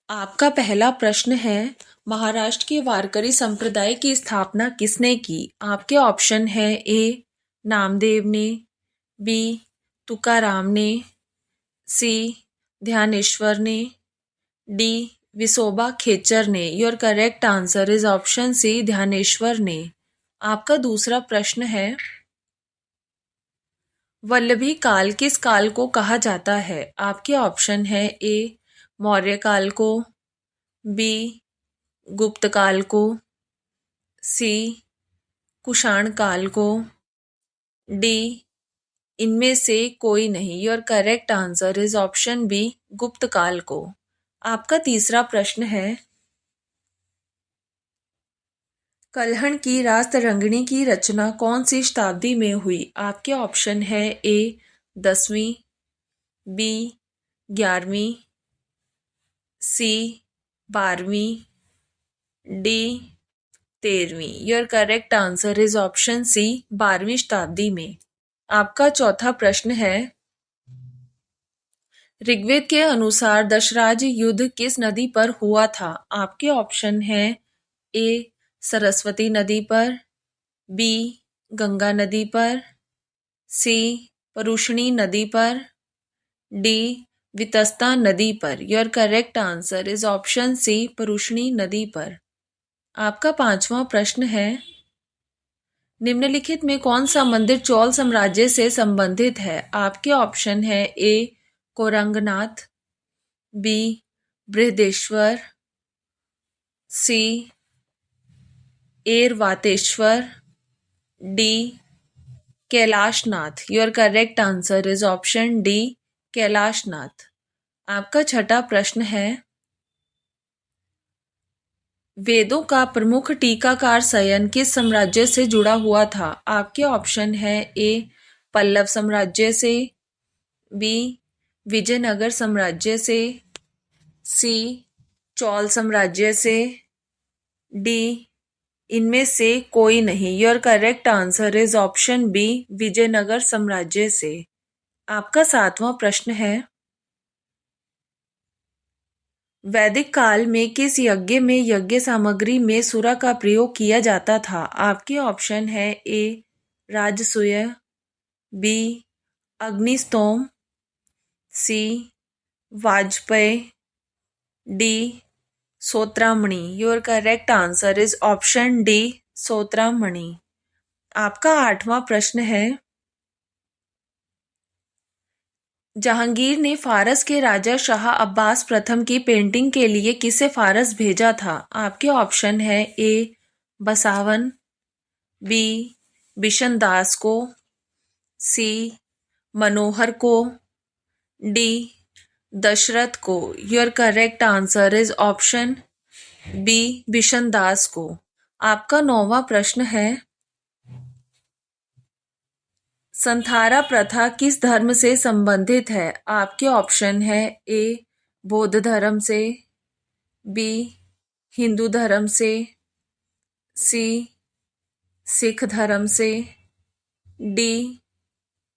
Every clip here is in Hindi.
आपका पहला प्रश्न है, महाराष्ट्र के वारकरी संप्रदाय की स्थापना किसने की? आपके ऑप्शन है ए नामदेव ने, बी तुकाराम ने, सी ध्यानेश्वर ने, डी विसोबा खेचर ने। Your correct answer is option C Dhyaneshwar ने। आपका दूसरा प्रश्न है, वल्लभी काल किस काल को कहा जाता है? आपके ऑप्शन है ए मौर्य काल को, बी गुप्त काल को, सी कुषाण काल को, डी इनमें से कोई नहीं। Your correct answer is option B गुप्त काल को। आपका तीसरा प्रश्न है, कल्हण की रास तरंगिणी की रचना कौन सी शताब्दी में हुई? आपके ऑप्शन है ए 10वीं, बी 11वीं, सी 12वीं, डी 13वीं। Your correct answer is option C 12वीं शताब्दी में। आपका चौथा प्रश्न है, ऋग्वेद के अनुसार दशराज युद्ध किस नदी पर हुआ था? आपके ऑप्शन है ए सरस्वती नदी पर, बी गंगा नदी पर, सी परुष्णी नदी पर, डी वितस्ता नदी पर। Your correct answer is option C Parushni नदी पर। आपका पांचवा प्रश्न है, निम्नलिखित में कौन सा मंदिर चोल साम्राज्य से संबंधित है? आपके ऑप्शन है A Koranganath, B Brihadeshwar, C Airavateshwar, D Kailashnath. Your correct answer is option D Kailashnath. आपका छठा प्रश्न है, वेदों का प्रमुख टीकाकार सयन किस साम्राज्य से जुड़ा हुआ था? आपके ऑप्शन है ए पल्लव साम्राज्य से, बी विजयनगर साम्राज्य से, सी चोल साम्राज्य से, डी इनमें से कोई नहीं। Your correct answer is option B Vijayanagara साम्राज्य से। आपका सातवां प्रश्न है, वैदिक काल में किस यज्ञ में यज्ञ सामग्री में सुरा का प्रयोग किया जाता था? आपके ऑप्शन है A Rajasuya, B Agnistoma, C Vajapeya, D Sautramani. Your correct answer is option D Sautramani. आपका आठवां प्रश्न है, जहांगीर ने फारस के राजा शाह अब्बास प्रथम की पेंटिंग के लिए किसे फारस भेजा था? आपके ऑप्शन है ए बसावन, बी बिशन दास को, सी मनोहर को, डी दशरथ को। Your correct answer is option B Bishan Das को। आपका नौवां प्रश्न है, संथारा प्रथा किस धर्म से संबंधित है? आपके ऑप्शन है ए बौद्ध धर्म से, बी हिंदू धर्म से, सी सिख धर्म से, डी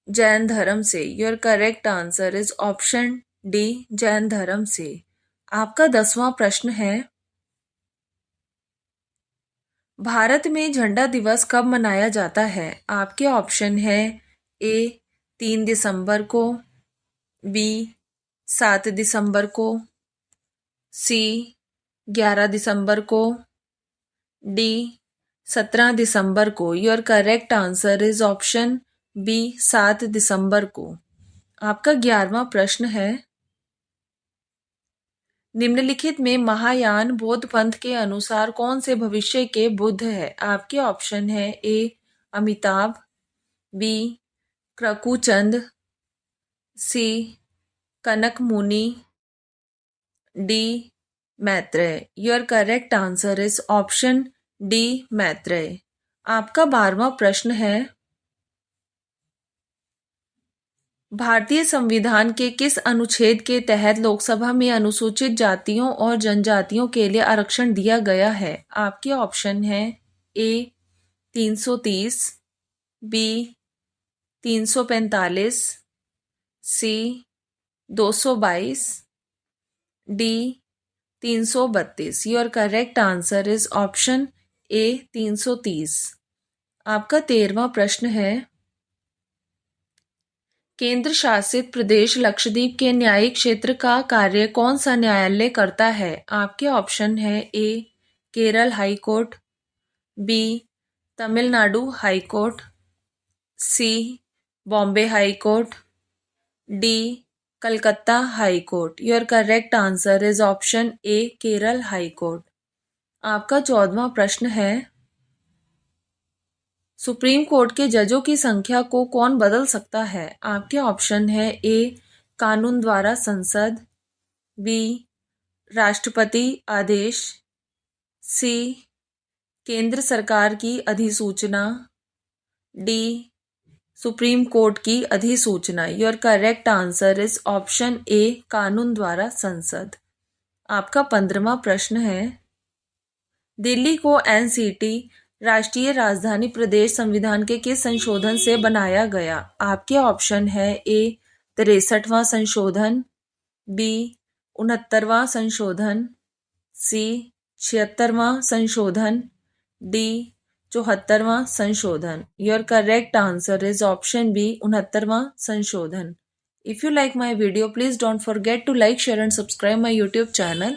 जैन धर्म से। Your correct answer is option D Jain धर्म से। आपका 10वां प्रश्न है, भारत में झंडा दिवस कब मनाया जाता है? आपके ऑप्शन है ए 3 दिसंबर को, बी 7 दिसंबर को, सी 11 दिसंबर को, डी 17 दिसंबर को। Your correct answer is option B 7 दिसंबर को। आपका 11वां प्रश्न है, निम्नलिखित में महायान बौद्ध पंथ के अनुसार कौन से भविष्य के बुद्ध है? आपके ऑप्शन है ए अमिताभ, बी क्रकुचंद, सी कनक मुनि, D Maitreya. Your correct answer is option D Maitreya. आपका 12वां प्रश्न है, भारतीय संविधान के किस अनुच्छेद के तहत लोकसभा में अनुसूचित जातियों और जनजातियों के लिए आरक्षण दिया गया है? आपके ऑप्शन है A 330, B 345, C 222, D 332। Your correct answer is option A 330। आपका 13वां प्रश्न है, केंद्र शासित प्रदेश लक्षद्वीप के न्यायिक क्षेत्र का कार्य कौन सा न्यायालय करता है? आपके ऑप्शन है A Kerala high court, B Tamil Nadu high court, C Bombay high court, D Calcutta high court. Your correct answer is option A Kerala high court. आपका 14वां प्रश्न है, सुप्रीम कोर्ट के जजों की संख्या को कौन बदल सकता है? आपके ऑप्शन है ए कानून द्वारा संसद, बी राष्ट्रपति आदेश, सी केंद्र सरकार की अधिसूचना, डी सुप्रीम कोर्ट की अधिसूचना। Your correct answer is option ए कानून द्वारा संसद। आपका 15वां प्रश्न है, दिल्ली को एनसीटी राष्ट्रीय राजधानी प्रदेश संविधान के किस संशोधन से बनाया गया? आपके ऑप्शन है ए 63वां संशोधन, बी 69वां संशोधन, सी 76वां संशोधन, डी 74वां संशोधन। Your correct answer is option B 69वां संशोधन। If you like my video, please don't forget to like, share and subscribe my YouTube channel.